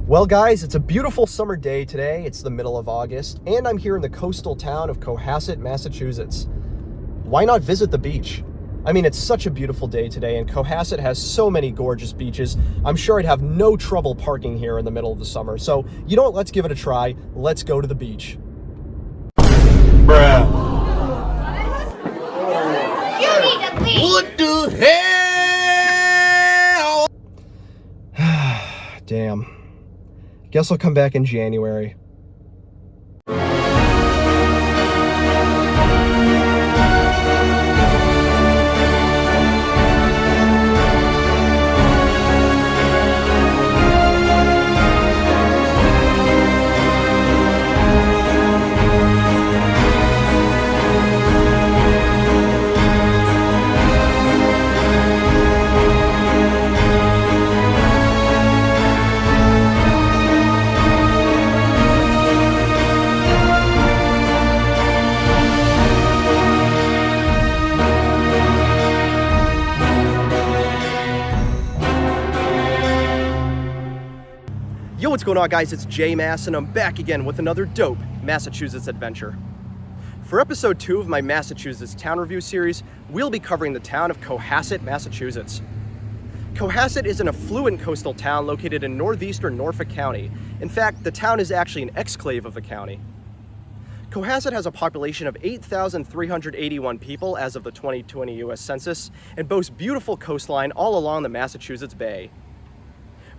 Well, guys, it's a beautiful summer day today. It's the middle of August, and I'm here in the coastal town of Cohasset, Massachusetts. Why not visit the beach? I mean, it's such a beautiful day today, and Cohasset has so many gorgeous beaches. I'm sure I'd have no trouble parking here in the middle of the summer. So, you know what? Let's give it a try. Let's go to the beach. Bruh. You need a beach. What the hell? Damn. Guess I'll come back in January. Yo, what's going on, guys? It's J-Mass, and I'm back again with another dope Massachusetts adventure. For episode 2 of my Massachusetts town review series, we'll be covering the town of Cohasset, Massachusetts. Cohasset is an affluent coastal town located in northeastern Norfolk County. In fact, the town is actually an exclave of the county. Cohasset has a population of 8,381 people as of the 2020 U.S. Census and boasts beautiful coastline all along the Massachusetts Bay.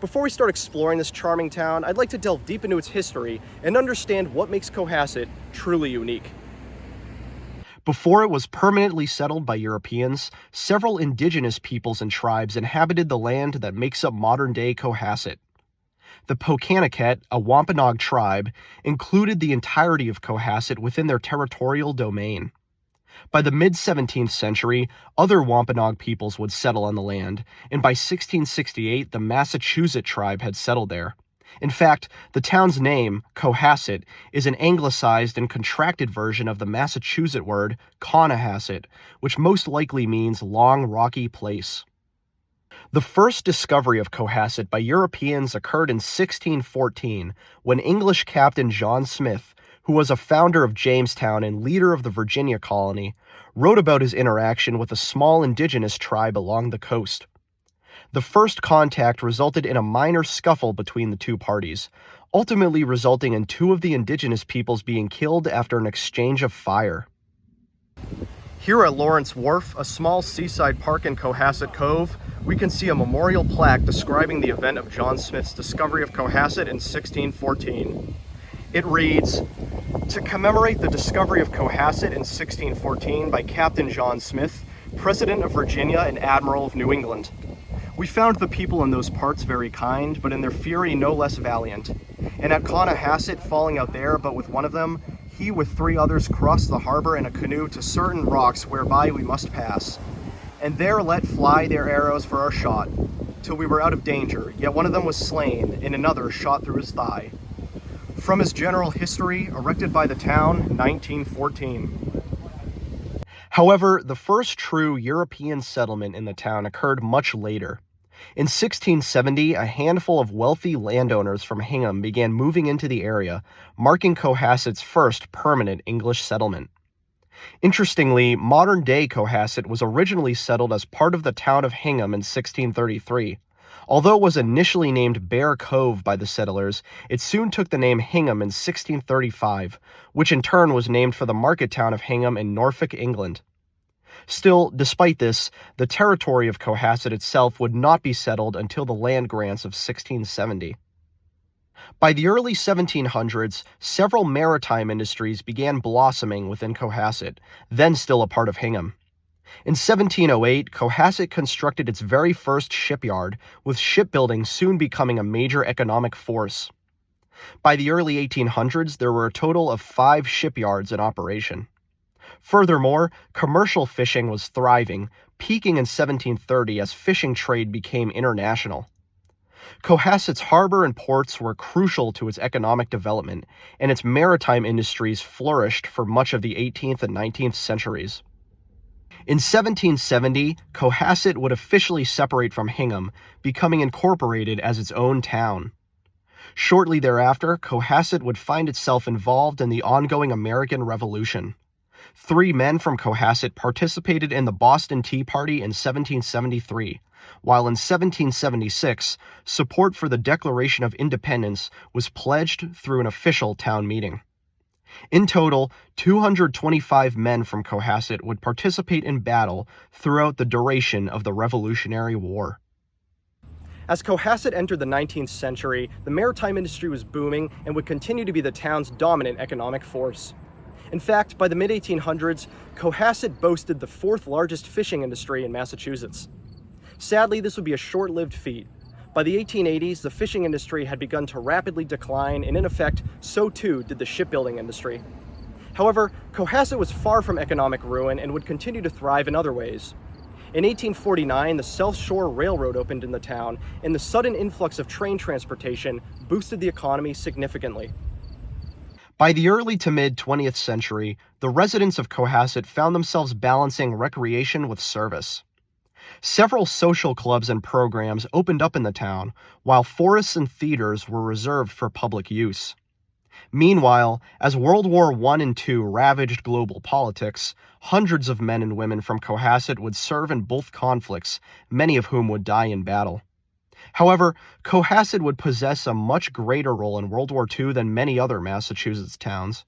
Before we start exploring this charming town, I'd like to delve deep into its history and understand what makes Cohasset truly unique. Before it was permanently settled by Europeans, several indigenous peoples and tribes inhabited the land that makes up modern-day Cohasset. The Pokanoket, a Wampanoag tribe, included the entirety of Cohasset within their territorial domain. By the mid-17th century, other Wampanoag peoples would settle on the land, and by 1668, the Massachusetts tribe had settled there. In fact, the town's name, Cohasset, is an anglicized and contracted version of the Massachusetts word Cohasset, which most likely means long, rocky place. The first discovery of Cohasset by Europeans occurred in 1614, when English Captain John Smith, who was a founder of Jamestown and leader of the Virginia colony, wrote about his interaction with a small indigenous tribe along the coast. The first contact resulted in a minor scuffle between the two parties, ultimately resulting in two of the indigenous peoples being killed after an exchange of fire. Here at Lawrence Wharf, a small seaside park in Cohasset Cove, we can see a memorial plaque describing the event of John Smith's discovery of Cohasset in 1614. It reads, "To commemorate the discovery of Cohasset in 1614 by Captain John Smith, President of Virginia and Admiral of New England. We found the people in those parts very kind, but in their fury no less valiant. And at Cohasset, falling out there but with one of them, he with 3 others crossed the harbor in a canoe to certain rocks whereby we must pass, and there let fly their arrows for our shot, till we were out of danger, yet one of them was slain, and another shot through his thigh. From his general history, erected by the town, 1914. However, the first true European settlement in the town occurred much later. In 1670, a handful of wealthy landowners from Hingham began moving into the area, marking Cohasset's first permanent English settlement. Interestingly, modern-day Cohasset was originally settled as part of the town of Hingham in 1633. Although it was initially named Bear Cove by the settlers, it soon took the name Hingham in 1635, which in turn was named for the market town of Hingham in Norfolk, England. Still, despite this, the territory of Cohasset itself would not be settled until the land grants of 1670. By the early 1700s, several maritime industries began blossoming within Cohasset, then still a part of Hingham. In 1708, Cohasset constructed its very first shipyard, with shipbuilding soon becoming a major economic force. By the early 1800s, there were a total of 5 shipyards in operation. Furthermore, commercial fishing was thriving, peaking in 1730 as fishing trade became international. Cohasset's harbor and ports were crucial to its economic development, and its maritime industries flourished for much of the 18th and 19th centuries. In 1770, Cohasset would officially separate from Hingham, becoming incorporated as its own town. Shortly thereafter, Cohasset would find itself involved in the ongoing American Revolution. 3 men from Cohasset participated in the Boston Tea Party in 1773, while in 1776, support for the Declaration of Independence was pledged through an official town meeting. In total, 225 men from Cohasset would participate in battle throughout the duration of the Revolutionary War. As Cohasset entered the 19th century, the maritime industry was booming and would continue to be the town's dominant economic force. In fact, by the mid-1800s, Cohasset boasted the 4th largest fishing industry in Massachusetts. Sadly, this would be a short-lived feat. By the 1880s, the fishing industry had begun to rapidly decline, and in effect, so too did the shipbuilding industry. However, Cohasset was far from economic ruin and would continue to thrive in other ways. In 1849, the South Shore Railroad opened in the town, and the sudden influx of train transportation boosted the economy significantly. By the early to mid-20th century, the residents of Cohasset found themselves balancing recreation with service. Several social clubs and programs opened up in the town, while forests and theaters were reserved for public use. Meanwhile, as World War I and II ravaged global politics, hundreds of men and women from Cohasset would serve in both conflicts, many of whom would die in battle. However, Cohasset would possess a much greater role in World War II than many other Massachusetts towns.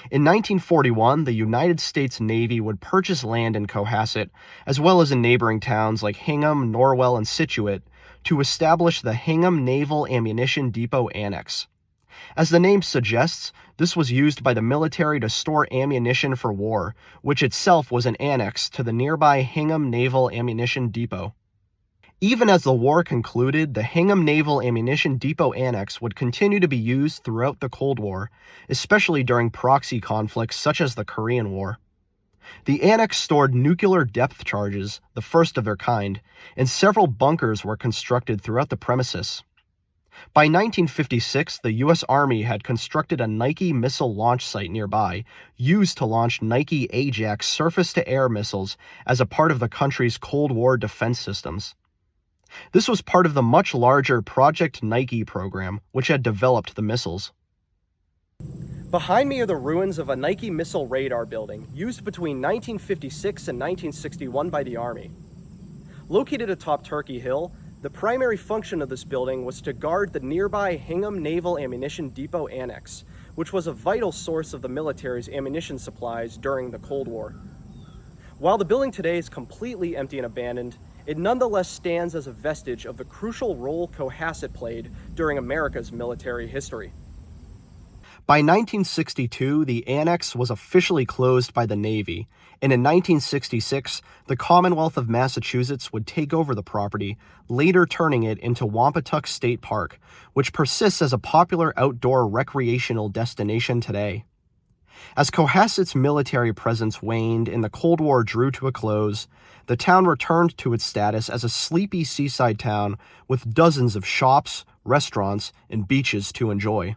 In 1941, the United States Navy would purchase land in Cohasset, as well as in neighboring towns like Hingham, Norwell, and Scituate, to establish the Hingham Naval Ammunition Depot Annex. As the name suggests, this was used by the military to store ammunition for war, which itself was an annex to the nearby Hingham Naval Ammunition Depot. Even as the war concluded, the Hingham Naval Ammunition Depot Annex would continue to be used throughout the Cold War, especially during proxy conflicts such as the Korean War. The annex stored nuclear depth charges, the first of their kind, and several bunkers were constructed throughout the premises. By 1956, the U.S. Army had constructed a Nike missile launch site nearby, used to launch Nike Ajax surface-to-air missiles as a part of the country's Cold War defense systems. This was part of the much larger Project Nike program, which had developed the missiles. Behind me are the ruins of a Nike missile radar building, used between 1956 and 1961 by the Army. Located atop Turkey Hill, the primary function of this building was to guard the nearby Hingham Naval Ammunition Depot Annex, which was a vital source of the military's ammunition supplies during the Cold War. While the building today is completely empty and abandoned, it nonetheless stands as a vestige of the crucial role Cohasset played during America's military history. By 1962, the annex was officially closed by the Navy, and in 1966, the Commonwealth of Massachusetts would take over the property, later turning it into Wampatuck State Park, which persists as a popular outdoor recreational destination today. As Cohasset's military presence waned and the Cold War drew to a close, the town returned to its status as a sleepy seaside town with dozens of shops, restaurants, and beaches to enjoy.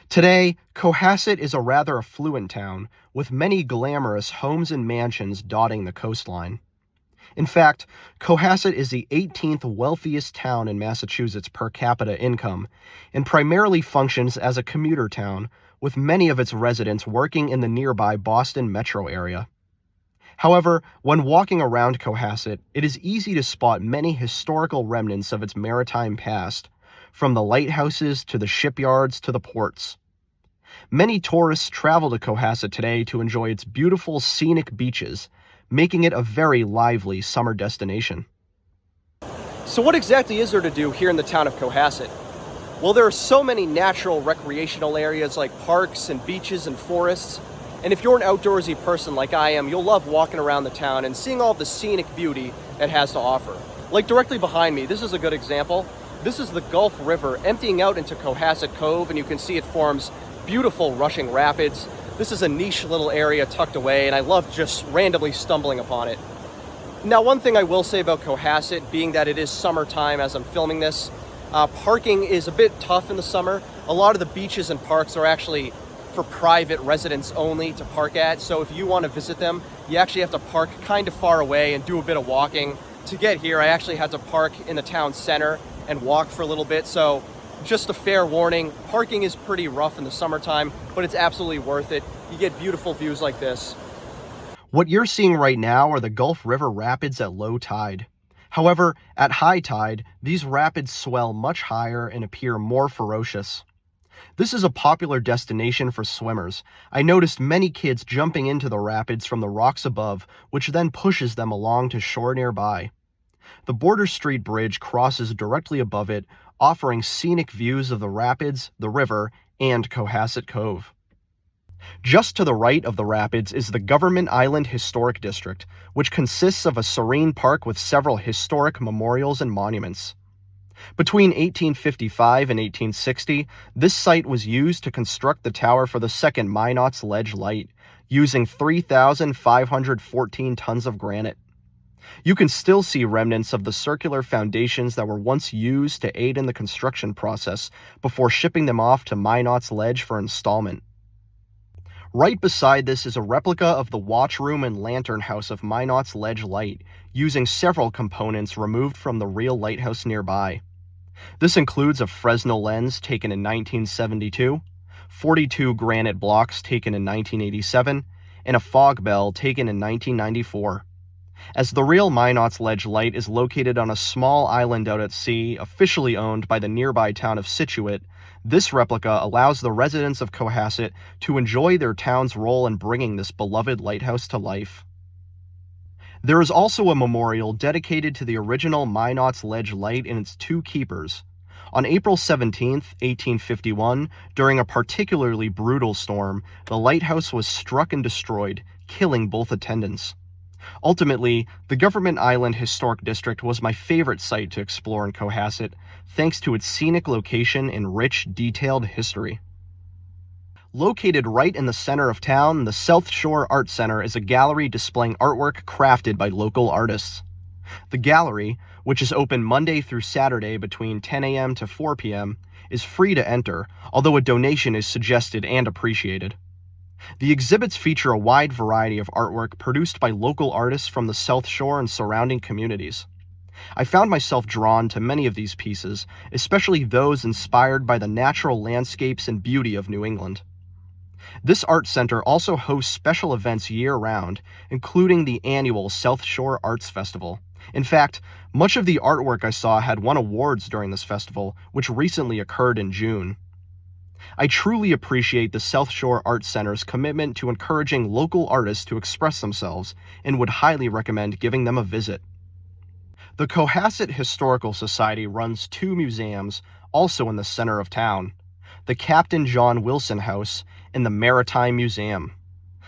Today, Cohasset is a rather affluent town, with many glamorous homes and mansions dotting the coastline. In fact, Cohasset is the 18th wealthiest town in Massachusetts per capita income, and primarily functions as a commuter town, with many of its residents working in the nearby Boston metro area. However, when walking around Cohasset, it is easy to spot many historical remnants of its maritime past, from the lighthouses to the shipyards to the ports. Many tourists travel to Cohasset today to enjoy its beautiful scenic beaches, making it a very lively summer destination. So what exactly is there to do here in the town of Cohasset? Well, there are so many natural recreational areas like parks and beaches and forests. And if you're an outdoorsy person like I am, you'll love walking around the town and seeing all the scenic beauty it has to offer. Like directly behind me, this is a good example. This is the Gulf River emptying out into Cohasset Cove, and you can see it forms beautiful rushing rapids. This is a niche little area tucked away, and I love just randomly stumbling upon it. Now, one thing I will say about Cohasset, being that it is summertime as I'm filming this, parking is a bit tough in the summer. A lot of the beaches and parks are actually for private residents only to park at, so if you want to visit them, you actually have to park kind of far away and do a bit of walking. To get here, I actually had to park in the town center and walk for a little bit, so Just a fair warning, parking is pretty rough in the summertime, but it's absolutely worth it. You get beautiful views like this. What you're seeing right now are the Gulf River rapids at low tide. However, at high tide, these rapids swell much higher and appear more ferocious. This is a popular destination for swimmers. I noticed many kids jumping into the rapids from the rocks above, which then pushes them along to shore nearby. The Border Street Bridge crosses directly above it, offering scenic views of the rapids, the river, and Cohasset Cove. Just to the right of the rapids is the Government Island Historic District, which consists of a serene park with several historic memorials and monuments. Between 1855 and 1860, this site was used to construct the tower for the second Minot's Ledge Light, using 3,514 tons of granite. You can still see remnants of the circular foundations that were once used to aid in the construction process before shipping them off to Minot's Ledge for installment. Right beside this is a replica of the watch room and lantern house of Minot's Ledge Light, using several components removed from the real lighthouse nearby. This includes a Fresnel lens taken in 1972, 42 granite blocks taken in 1987, and a fog bell taken in 1994. As the real Minot's Ledge Light is located on a small island out at sea, officially owned by the nearby town of Scituate, this replica allows the residents of Cohasset to enjoy their town's role in bringing this beloved lighthouse to life. There is also a memorial dedicated to the original Minot's Ledge Light and its two keepers. On April 17, 1851, during a particularly brutal storm, the lighthouse was struck and destroyed, killing both attendants. Ultimately, the Government Island Historic District was my favorite site to explore in Cohasset, thanks to its scenic location and rich, detailed history. Located right in the center of town, the South Shore Art Center is a gallery displaying artwork crafted by local artists. The gallery, which is open Monday through Saturday between 10 a.m. to 4 p.m., is free to enter, although a donation is suggested and appreciated. The exhibits feature a wide variety of artwork produced by local artists from the South Shore and surrounding communities. I found myself drawn to many of these pieces, especially those inspired by the natural landscapes and beauty of New England. This art center also hosts special events year-round, including the annual South Shore Arts Festival. In fact, much of the artwork I saw had won awards during this festival, which recently occurred in June. I truly appreciate the South Shore Art Center's commitment to encouraging local artists to express themselves and would highly recommend giving them a visit. The Cohasset Historical Society runs two museums, also in the center of town: the Captain John Wilson House and the Maritime Museum.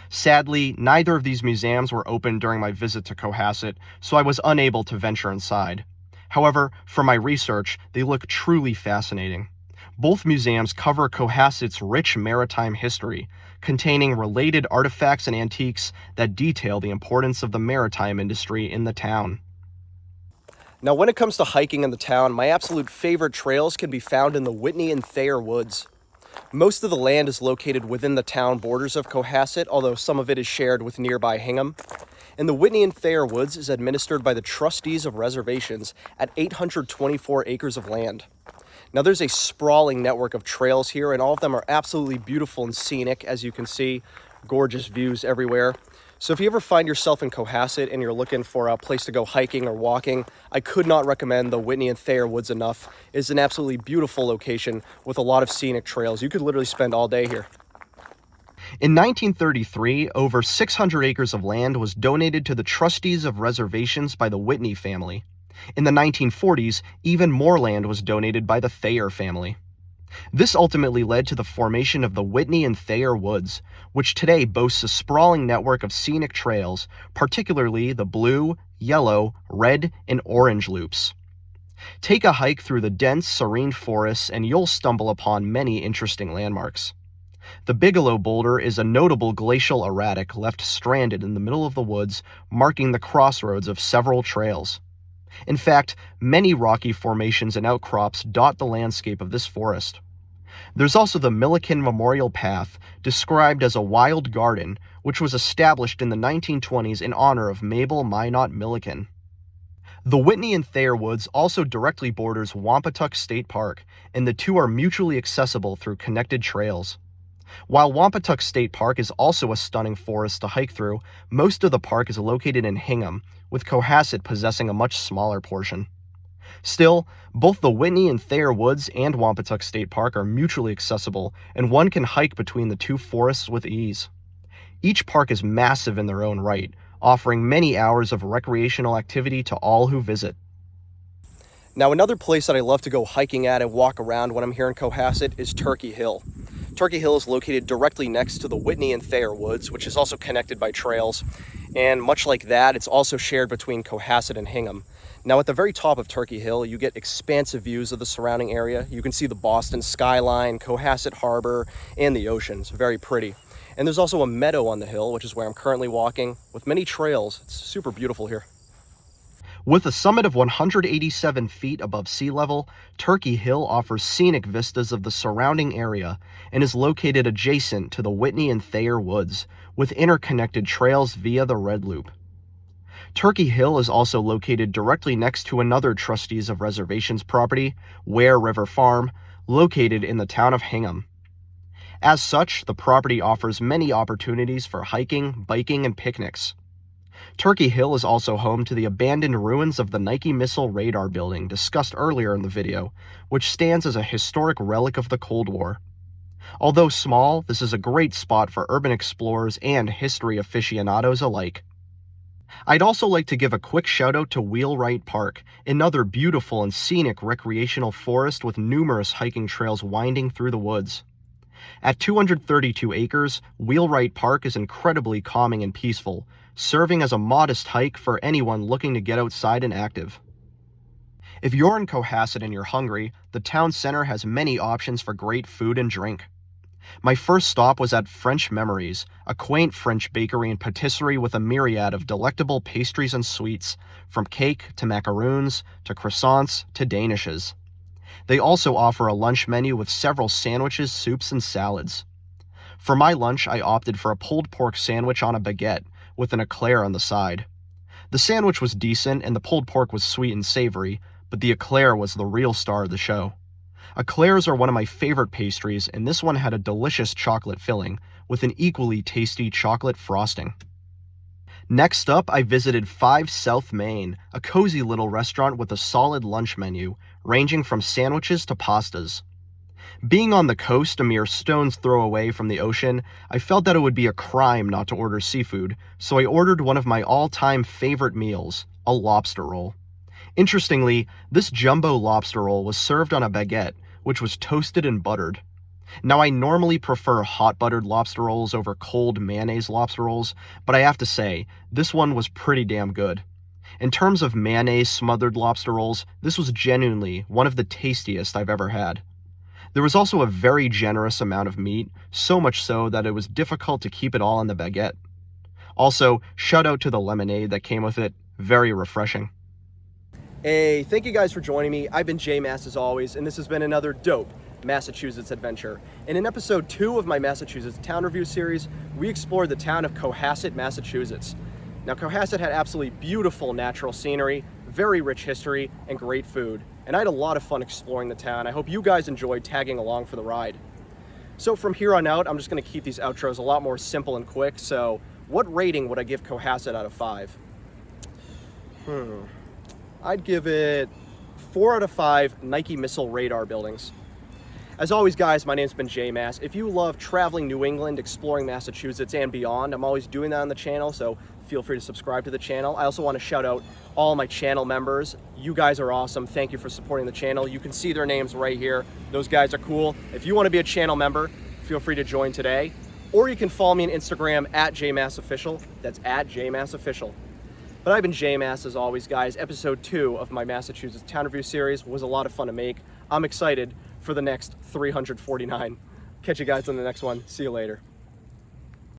Sadly, neither of these museums were open during my visit to Cohasset, so I was unable to venture inside. However, for my research, they look truly fascinating. Both museums cover Cohasset's rich maritime history, containing related artifacts and antiques that detail the importance of the maritime industry in the town. Now, when it comes to hiking in the town, my absolute favorite trails can be found in the Whitney and Thayer Woods. Most of the land is located within the town borders of Cohasset, although some of it is shared with nearby Hingham. And the Whitney and Thayer Woods is administered by the trustees of reservations at 824 acres of land. Now, there's a sprawling network of trails here, and all of them are absolutely beautiful and scenic, as you can see. Gorgeous views everywhere. So if you ever find yourself in Cohasset and you're looking for a place to go hiking or walking, I could not recommend the Whitney and Thayer Woods enough. It's an absolutely beautiful location with a lot of scenic trails. You could literally spend all day here. In 1933, over 600 acres of land was donated to the trustees of reservations by the Whitney family. In the 1940s, even more land was donated by the Thayer family. This ultimately led to the formation of the Whitney and Thayer Woods, which today boasts a sprawling network of scenic trails, particularly the blue, yellow, red, and orange loops. Take a hike through the dense, serene forests and you'll stumble upon many interesting landmarks. The Bigelow Boulder is a notable glacial erratic left stranded in the middle of the woods, marking the crossroads of several trails. In fact, many rocky formations and outcrops dot the landscape of this forest. There's also the Milliken Memorial Path, described as a wild garden, which was established in the 1920s in honor of Mabel Minot Milliken. The Whitney and Thayer Woods also directly borders Wampatuck State Park, and the two are mutually accessible through connected trails. While Wampatuck State Park is also a stunning forest to hike through, most of the park is located in Hingham, with Cohasset possessing a much smaller portion. Still, both the Whitney and Thayer Woods and Wampatuck State Park are mutually accessible, and one can hike between the two forests with ease. Each park is massive in their own right, offering many hours of recreational activity to all who visit. Now, another place that I love to go hiking at and walk around when I'm here in Cohasset is Turkey Hill. Turkey Hill is located directly next to the Whitney and Thayer Woods, which is also connected by trails. And much like that, it's also shared between Cohasset and Hingham. Now, at the very top of Turkey Hill, you get expansive views of the surrounding area. You can see the Boston skyline, Cohasset Harbor, and the ocean. It's very pretty. And there's also a meadow on the hill, which is where I'm currently walking, with many trails. It's super beautiful here. With a summit of 187 feet above sea level, Turkey Hill offers scenic vistas of the surrounding area and is located adjacent to the Whitney and Thayer Woods, with interconnected trails via the Red Loop. Turkey Hill is also located directly next to another Trustees of Reservations property, Ware River Farm, located in the town of Hingham. As such, the property offers many opportunities for hiking, biking, and picnics. Turkey Hill is also home to the abandoned ruins of the Nike Missile Radar Building discussed earlier in the video, which stands as a historic relic of the Cold War. Although small, this is a great spot for urban explorers and history aficionados alike. I'd also like to give a quick shout out to Wheelwright Park, another beautiful and scenic recreational forest with numerous hiking trails winding through the woods. At 232 acres, Wheelwright Park is incredibly calming and peaceful, serving as a modest hike for anyone looking to get outside and active. If you're in Cohasset and you're hungry, the town center has many options for great food and drink. My first stop was at French Memories, a quaint French bakery and patisserie with a myriad of delectable pastries and sweets, from cake to macaroons to croissants to danishes. They also offer a lunch menu with several sandwiches, soups, and salads. For my lunch, I opted for a pulled pork sandwich on a baguette, with an eclair on the side. The sandwich was decent and the pulled pork was sweet and savory, but the eclair was the real star of the show. Eclairs are one of my favorite pastries, and this one had a delicious chocolate filling, with an equally tasty chocolate frosting. Next up, I visited 5 South Main, a cozy little restaurant with a solid lunch menu, ranging from sandwiches to pastas. Being on the coast, a mere stone's throw away from the ocean, I felt that it would be a crime not to order seafood, so I ordered one of my all-time favorite meals, a lobster roll. Interestingly, this jumbo lobster roll was served on a baguette, which was toasted and buttered. Now, I normally prefer hot buttered lobster rolls over cold mayonnaise lobster rolls, but I have to say, this one was pretty damn good. In terms of mayonnaise smothered lobster rolls, this was genuinely one of the tastiest I've ever had. There was also a very generous amount of meat, so much so that it was difficult to keep it all on the baguette. Also, shout out to the lemonade that came with it, very refreshing. Hey, thank you guys for joining me. I've been J-Mass as always, and this has been another dope Massachusetts adventure. And in episode 2 of my Massachusetts Town Review series, we explored the town of Cohasset, Massachusetts. Now, Cohasset had absolutely beautiful natural scenery, very rich history, and great food. And I had a lot of fun exploring the town. I hope you guys enjoyed tagging along for the ride. So from here on out, I'm just gonna keep these outros a lot more simple and quick. So what rating would I give Cohasset out of 5? I'd give it 4 out of 5 Nike Missile Radar buildings. As always, guys, my name's been J-Mass. If you love traveling New England, exploring Massachusetts and beyond, I'm always doing that on the channel, so feel free to subscribe to the channel. I also want to shout out all my channel members. You guys are awesome. Thank you for supporting the channel. You can see their names right here. Those guys are cool. If you want to be a channel member, feel free to join today. Or you can follow me on Instagram at JMassOfficial. That's at JMassOfficial. But I've been J-Mass as always, guys. Episode 2 of my Massachusetts Town Review series was a lot of fun to make. I'm excited for the next 349. Catch you guys on the next one. See you later.